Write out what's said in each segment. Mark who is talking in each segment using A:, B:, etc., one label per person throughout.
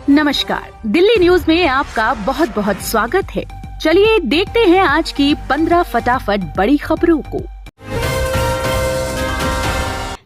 A: नमस्कार, दिल्ली न्यूज में आपका बहुत बहुत स्वागत है। चलिए देखते हैं आज की 15 फटाफट बड़ी खबरों को।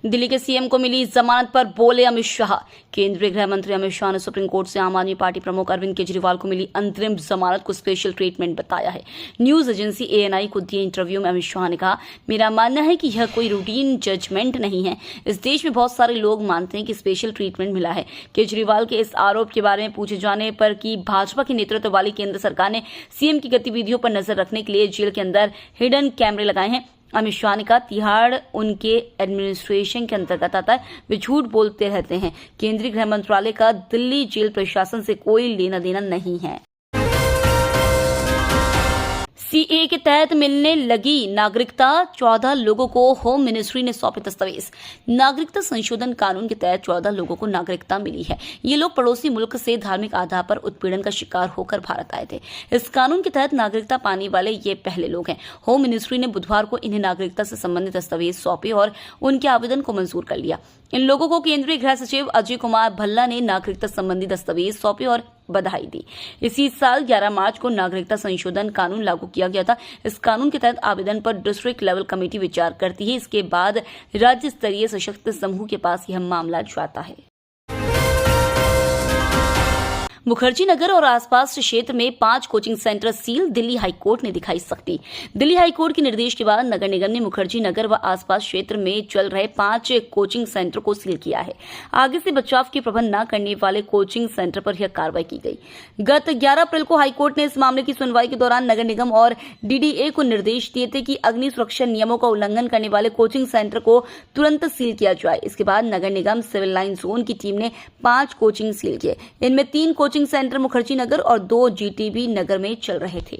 B: दिल्ली के सीएम को मिली जमानत पर बोले अमित शाह। केंद्रीय गृह मंत्री अमित शाह ने सुप्रीम कोर्ट से आम आदमी पार्टी प्रमुख अरविंद केजरीवाल को मिली अंतरिम जमानत को स्पेशल ट्रीटमेंट बताया है। न्यूज एजेंसी एएनआई को दिए इंटरव्यू में अमित शाह ने कहा, मेरा मानना है कि यह कोई रूटीन जजमेंट नहीं है। इस देश में बहुत सारे लोग मानते हैं कि स्पेशल ट्रीटमेंट मिला है। केजरीवाल के इस आरोप के बारे में पूछे जाने पर कि भाजपा के नेतृत्व वाली केंद्र सरकार ने सीएम की गतिविधियों पर नजर रखने के लिए जेल के अंदर हिडन कैमरे लगाए हैं। अमित शाह ने कहा, तिहाड़ उनके एडमिनिस्ट्रेशन के अंतर्गत आता है, वे झूठ बोलते रहते हैं। केंद्रीय गृह मंत्रालय का दिल्ली जेल प्रशासन से कोई लेना देना नहीं है। सीए के तहत मिलने लगी नागरिकता, 14 लोगों को होम मिनिस्ट्री ने सौंपे दस्तावेज। नागरिकता संशोधन कानून के तहत 14 लोगों को नागरिकता मिली है। ये लोग पड़ोसी मुल्क से धार्मिक आधार पर उत्पीड़न का शिकार होकर भारत आए थे। इस कानून के तहत नागरिकता पाने वाले ये पहले लोग हैं। होम मिनिस्ट्री ने बुधवार को इन्हें नागरिकता से संबंधित दस्तावेज सौंपे और उनके आवेदन को मंजूर कर लिया। इन लोगों को केंद्रीय गृह सचिव अजय कुमार भल्ला ने नागरिकता संबंधी दस्तावेज सौंपे और बधाई दी। इसी साल 11 मार्च को नागरिकता संशोधन कानून लागू किया गया था। इस कानून के तहत आवेदन पर डिस्ट्रिक्ट लेवल कमेटी विचार करती है। इसके बाद राज्य स्तरीय सशक्त समूह के पास यह मामला जाता है। मुखर्जी नगर और आसपास के क्षेत्र में 5 coaching centre seal, Delhi high court ने दिखाई सख्ती। दिल्ली हाईकोर्ट के निर्देश के बाद नगर निगम ने मुखर्जी नगर व आसपास क्षेत्र में चल रहे 5 कोचिंग सेंटर को सील किया है। आगे से बचाव के प्रबंध न करने वाले कोचिंग सेंटर पर यह कार्रवाई की गई। गत 11 अप्रैल को हाईकोर्ट ने इस मामले की सुनवाई के दौरान नगर निगम और डीडीए को निर्देश दिए थे कि अग्नि सुरक्षा नियमों का उल्लंघन करने वाले कोचिंग सेंटर को तुरंत सील किया जाए। इसके बाद नगर निगम सिविल लाइन जोन की टीम ने 5 कोचिंग सील किए। इनमें 3 कोचिंग सेंटर मुखर्जी नगर और 2 जीटीबी नगर में चल रहे थे।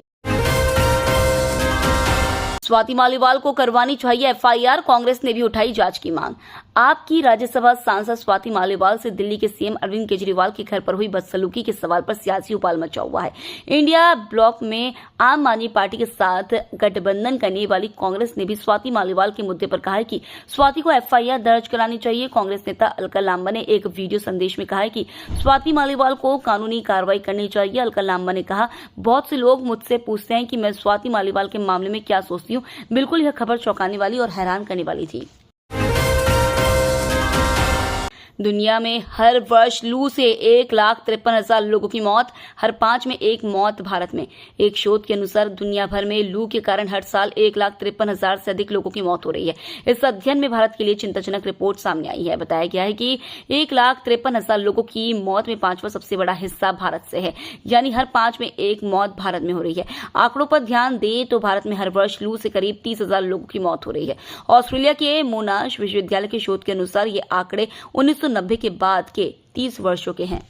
B: स्वाति मालीवाल को करवानी चाहिए एफआईआर, कांग्रेस ने भी उठाई जांच की मांग। आपकी राज्यसभा सांसद स्वाति मालीवाल से दिल्ली के सीएम अरविंद केजरीवाल के घर पर हुई बदसलूकी के सवाल पर सियासी उबाल मचा हुआ है। इंडिया ब्लॉक में आम आदमी पार्टी के साथ गठबंधन करने वाली कांग्रेस ने भी स्वाति मालीवाल के मुद्दे पर कहा है कि स्वाति को एफआईआर दर्ज करानी चाहिए। कांग्रेस नेता अलका लांबा ने एक वीडियो संदेश में कहा है कि स्वाति मालीवाल को कानूनी कार्रवाई करनी चाहिए। अलका लांबा ने कहा, बहुत से लोग मुझसे पूछते हैं कि मैं स्वाति मालीवाल के मामले में क्या सोचती हूँ। बिल्कुल यह खबर चौंकाने वाली और हैरान करने वाली थी। दुनिया में हर वर्ष लू से 1,53,000 लोगों की मौत, हर 5 में एक मौत भारत में। एक शोध के अनुसार दुनिया भर में लू के कारण हर साल 1,53,000 से अधिक लोगों की मौत हो रही है। इस अध्ययन में भारत के लिए चिंताजनक रिपोर्ट सामने आई है। बताया गया है कि 1,53,000 लोगों की मौत में 5वां सबसे बड़ा हिस्सा भारत से है, यानी हर 5 में एक मौत भारत में हो रही है। आंकड़ों पर ध्यान दें तो भारत में हर वर्ष लू से करीब 30,000 लोगों की मौत हो रही है। ऑस्ट्रेलिया के मोनाश विश्वविद्यालय के शोध के अनुसार ये आंकड़े 1990 के बाद के 30 वर्षों के हैं।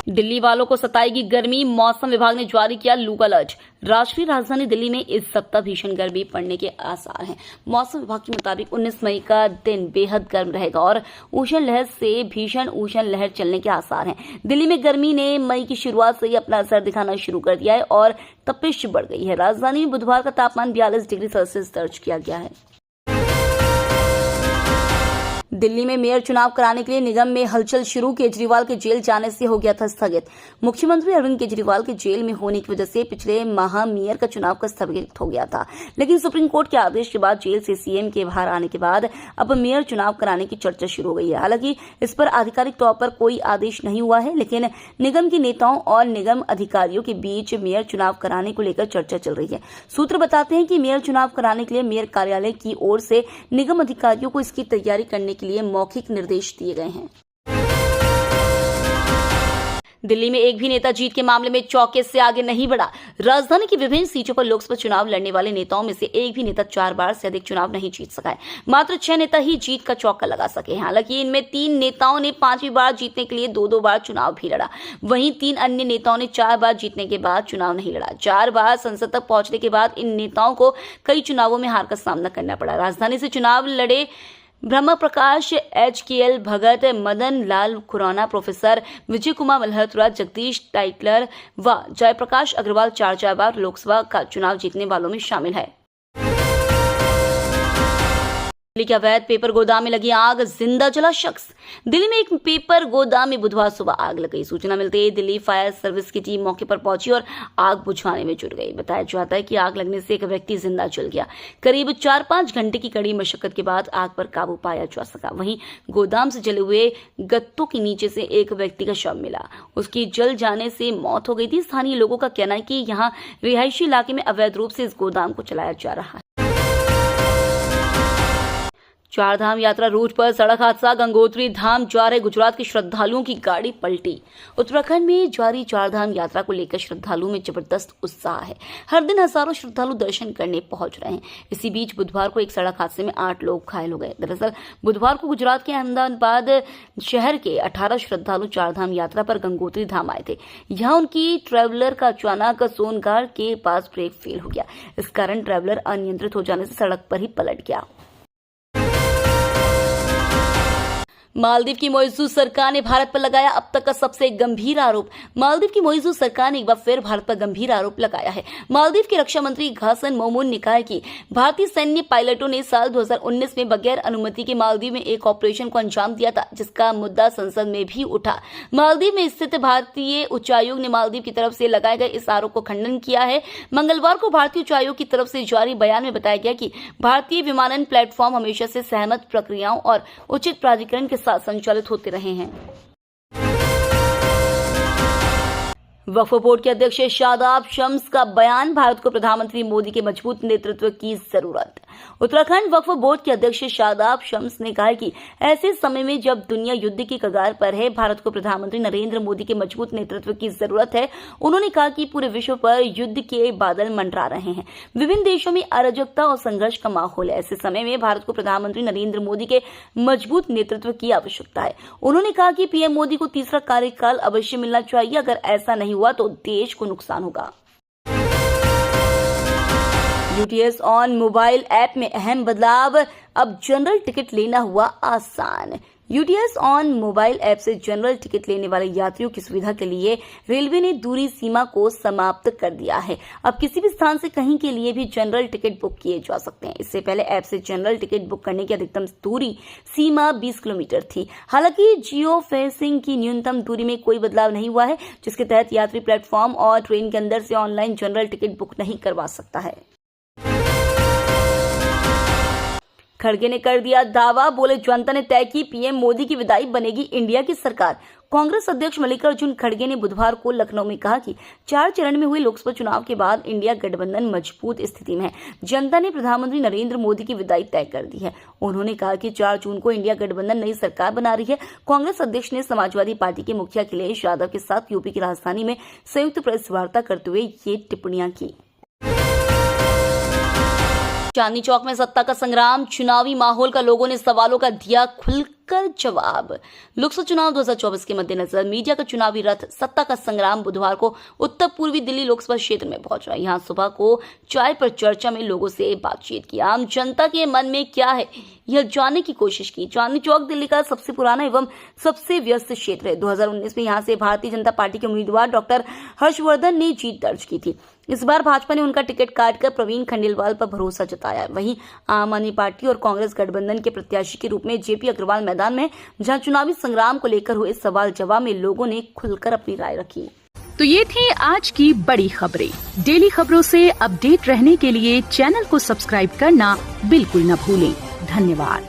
B: दिल्ली वालों को सताएगी गर्मी, मौसम विभाग ने जारी किया लू अलर्ट। राष्ट्रीय राजधानी दिल्ली में इस सप्ताह भीषण गर्मी पड़ने के आसार हैं। मौसम विभाग के मुताबिक 19 मई का दिन बेहद गर्म रहेगा और उष्ण लहर से भीषण उष्ण लहर चलने के आसार हैं। दिल्ली में गर्मी ने मई की शुरुआत से ही अपना असर दिखाना शुरू कर दिया है और तपिश बढ़ गई है। राजधानी में बुधवार का तापमान 42 डिग्री सेल्सियस दर्ज किया गया है। दिल्ली में मेयर चुनाव कराने के लिए निगम में हलचल शुरू, केजरीवाल के जेल जाने से हो गया था स्थगित। मुख्यमंत्री अरविंद केजरीवाल के जेल में होने की वजह से पिछले माह मेयर का चुनाव का स्थगित हो गया था, लेकिन सुप्रीम कोर्ट के आदेश के बाद जेल से सीएम के बाहर आने के बाद अब मेयर चुनाव कराने की चर्चा शुरू हो गई है। हालांकि इस पर आधिकारिक तौर पर कोई आदेश नहीं हुआ है, लेकिन निगम के नेताओं और निगम अधिकारियों के बीच मेयर चुनाव कराने को लेकर चर्चा चल रही है। सूत्र बताते हैं कि मेयर चुनाव कराने के लिए मेयर कार्यालय की ओर से निगम अधिकारियों को इसकी तैयारी करने के लिए मौखिक निर्देश दिए गए हैं। दिल्ली में एक भी नेता जीत के मामले में चौके से आगे नहीं बढ़ा। राजधानी की विभिन्न सीटों पर लोकसभा चुनाव लड़ने वाले नेताओं में से एक भी नेता 4 बार से अधिक चुनाव नहीं जीत सका है। मात्र 6 नेता ही जीत का चौका लगा सके हैं। हालांकि इनमें 3 नेताओं ने 5वीं बार जीतने के लिए 2-2 बार चुनाव भी लड़ा। वहीं 3 अन्य नेताओं ने 4 बार जीतने के बाद चुनाव नहीं लड़ा। 4 बार संसद तक पहुंचने के बाद इन नेताओं को कई चुनावों में हार का सामना करना पड़ा। राजधानी से चुनाव लड़े ब्रह्म प्रकाश, HKL भगत, मदन लाल खुराना, प्रोफेसर विजय कुमार मल्होत्रा, जगदीश टाइटलर व जयप्रकाश अग्रवाल 4 बार लोकसभा का चुनाव जीतने वालों में शामिल है। दिल्ली के अवैध पेपर गोदाम में लगी आग, जिंदा जला शख्स। दिल्ली में एक पेपर गोदाम में बुधवार सुबह आग लग गई। सूचना मिलते ही दिल्ली फायर सर्विस की टीम मौके पर पहुंची और आग बुझाने में जुट गई। बताया जाता है कि आग लगने से एक व्यक्ति जिंदा जल गया। करीब 4-5 घंटे की कड़ी मशक्कत के बाद आग पर काबू पाया जा सका। वहीं गोदाम से जले हुए गत्तों के नीचे से एक व्यक्ति का शव मिला। उसकी जल जाने से मौत हो गई थी। स्थानीय लोगों का कहना है कि यहाँ रिहायशी इलाके में अवैध रूप से इस गोदाम को चलाया जा रहा है। चारधाम यात्रा रूट पर सड़क हादसा, गंगोत्री धाम जा रहे गुजरात के श्रद्धालुओं की गाड़ी पलटी। उत्तराखंड में जारी चारधाम यात्रा को लेकर श्रद्धालुओं में जबरदस्त उत्साह है। हर दिन हजारों श्रद्धालु दर्शन करने पहुंच रहे हैं। इसी बीच बुधवार को एक सड़क हादसे में 8 लोग घायल हो गए। दरअसल बुधवार को गुजरात के अहमदाबाद शहर के 18 श्रद्धालु चारधाम यात्रा पर गंगोत्री धाम आए थे। यहाँ उनकी ट्रेवलर का अचानक सोनगार के पास ब्रेक फेल हो गया। इस कारण ट्रेवलर अनियंत्रित हो जाने से सड़क पर ही पलट गया। मालदीव की मौजूद सरकार ने भारत पर लगाया अब तक का सबसे गंभीर आरोप। मालदीव की मौजूद सरकार ने एक बार फिर भारत पर गंभीर आरोप लगाया है। मालदीव के रक्षा मंत्री घासन मोमून ने कहा कि भारतीय सैन्य पायलटों ने साल 2019 में बगैर अनुमति के मालदीव में एक ऑपरेशन को अंजाम दिया था, जिसका मुद्दा संसद में भी उठा। मालदीव में स्थित भारतीय उच्चायोग ने मालदीव की तरफ से लगाए गए इस आरोप को खंडन किया है। मंगलवार को भारतीय उच्चायोग की तरफ से जारी बयान में बताया गया कि भारतीय विमानन प्लेटफॉर्म हमेशा से सहमत प्रक्रियाओं और उचित प्राधिकरण के साथ संचालित होते रहे हैं। वक्फ बोर्ड के अध्यक्ष शादाब शम्स का बयान, भारत को प्रधानमंत्री मोदी के मजबूत नेतृत्व की जरूरत। उत्तराखंड वक्फ बोर्ड के अध्यक्ष शादाब शम्स ने कहा कि ऐसे समय में जब दुनिया युद्ध की कगार पर है, भारत को प्रधानमंत्री नरेंद्र मोदी के मजबूत नेतृत्व की जरूरत है। उन्होंने कहा कि पूरे विश्व पर युद्ध के बादल मंडरा रहे हैं। विभिन्न देशों में अराजकता और संघर्ष का माहौल है। ऐसे समय में भारत को प्रधानमंत्री नरेंद्र मोदी के मजबूत नेतृत्व की आवश्यकता है। उन्होंने कहा कि पीएम मोदी को तीसरा कार्यकाल अवश्य मिलना चाहिए। अगर ऐसा नहीं हुआ तो देश को नुकसान होगा। यूटीएस ऑन मोबाइल ऐप में अहम बदलाव, अब जनरल टिकट लेना हुआ आसान। यूटीएस ऑन मोबाइल ऐप से जनरल टिकट लेने वाले यात्रियों की सुविधा के लिए रेलवे ने दूरी सीमा को समाप्त कर दिया है। अब किसी भी स्थान से कहीं के लिए भी जनरल टिकट बुक किए जा सकते हैं। इससे पहले ऐप से जनरल टिकट बुक करने की अधिकतम दूरी सीमा 20 किलोमीटर थी। हालांकि जियो फेंसिंग की न्यूनतम दूरी में कोई बदलाव नहीं हुआ है, जिसके तहत यात्री प्लेटफॉर्म और ट्रेन के अंदर से ऑनलाइन जनरल टिकट बुक नहीं करवा सकता है। खड़गे ने कर दिया दावा, बोले जनता ने तय की पीएम मोदी की विदाई बनेगी इंडिया की सरकार। कांग्रेस अध्यक्ष मल्लिकार्जुन खड़गे ने बुधवार को लखनऊ में कहा कि 4 चरण में हुए लोकसभा चुनाव के बाद इंडिया गठबंधन मजबूत स्थिति में है। जनता ने प्रधानमंत्री नरेंद्र मोदी की विदाई तय कर दी है। उन्होंने कहा कि 4 जून को इंडिया गठबंधन नई सरकार बना रही है। कांग्रेस अध्यक्ष ने समाजवादी पार्टी के मुखिया अखिलेश यादव के साथ यूपी की राजधानी में संयुक्त प्रेस वार्ता करते हुए ये टिप्पणियां की। चांदनी चौक में सत्ता का संग्राम, चुनावी माहौल का लोगों ने सवालों का दिया खुलकर जवाब। लोकसभा चुनाव 2024 के मद्देनजर मीडिया का चुनावी रथ सत्ता का संग्राम बुधवार को उत्तर पूर्वी दिल्ली लोकसभा क्षेत्र में पहुंचा। यहां सुबह को चाय पर चर्चा में लोगों से बातचीत की, आम जनता के मन में क्या है यह जानने की कोशिश की। चांदनी चौक दिल्ली का सबसे पुराना एवं सबसे व्यस्त क्षेत्र है। 2019 में यहां से भारतीय जनता पार्टी के उम्मीदवार डॉक्टर हर्षवर्धन ने जीत दर्ज की थी। इस बार भाजपा ने उनका टिकट काटकर प्रवीण खंडेलवाल पर भरोसा जताया। वहीं आम आदमी पार्टी और कांग्रेस गठबंधन के प्रत्याशी के रूप में जेपी अग्रवाल मैदान में, जहां चुनावी संग्राम को लेकर हुए सवाल जवाब में लोगों ने खुलकर अपनी राय रखी।
A: तो ये थी आज की बड़ी खबरें। डेली खबरों से अपडेट रहने के लिए चैनल को सब्सक्राइब करना बिल्कुल न भूलें। धन्यवाद।